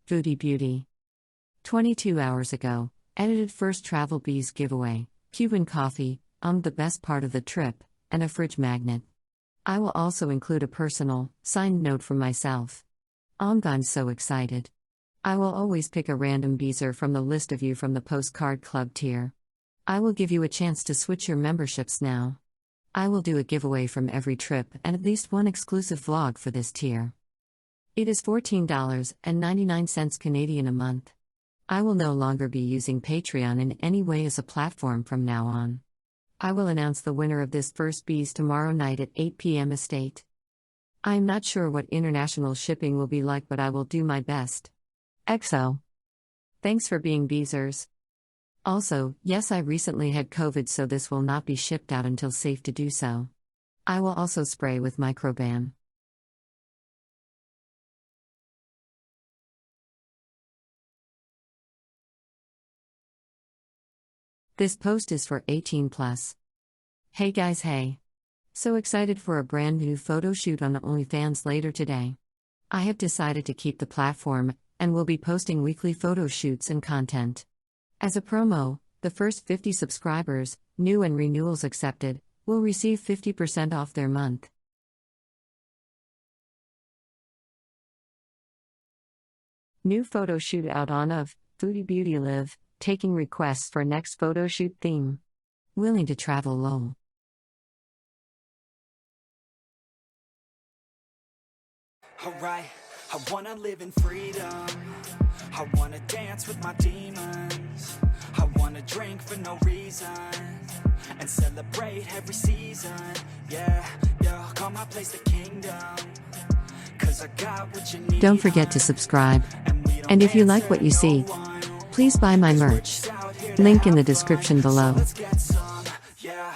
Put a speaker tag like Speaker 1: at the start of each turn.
Speaker 1: Foodie Beauty. 22 hours ago, edited first travel bees giveaway, Cuban coffee, the best part of the trip, and a fridge magnet. I will also include a personal, signed note from myself. I'm so excited. I will always pick a random beezer from the list of you from the postcard club tier. I will give you a chance to switch your memberships now. I will do a giveaway from every trip and at least one exclusive vlog for this tier. It is $14.99 Canadian a month. I will no longer be using Patreon in any way as a platform from now on. I will announce the winner of this first bees tomorrow night at 8 p.m. estate. I am not sure what international shipping will be like, but I will do my best. XO. Thanks for being beezers. Also, yes, I recently had COVID, so this will not be shipped out until safe to do so. I will also spray with microban. This post is for 18+. Hey guys, hey. So excited for a brand new photo shoot on OnlyFans later today. I have decided to keep the platform, and will be posting weekly photo shoots and content. As a promo, the first 50 subscribers, new and renewals accepted, will receive 50% off their month. New photo shoot out on of Foodie Beauty Live, taking requests for next photo shoot theme. Willing to travel lol.
Speaker 2: Alright, I wanna live in freedom. I wanna dance with my demons. I wanna drink for no reason and celebrate every season. Yeah, call my place the kingdom. 'Cause I got what you need.
Speaker 1: Don't forget to subscribe. And if you like what you see, please buy my merch. Link in the description below.
Speaker 2: Let's get some, yeah.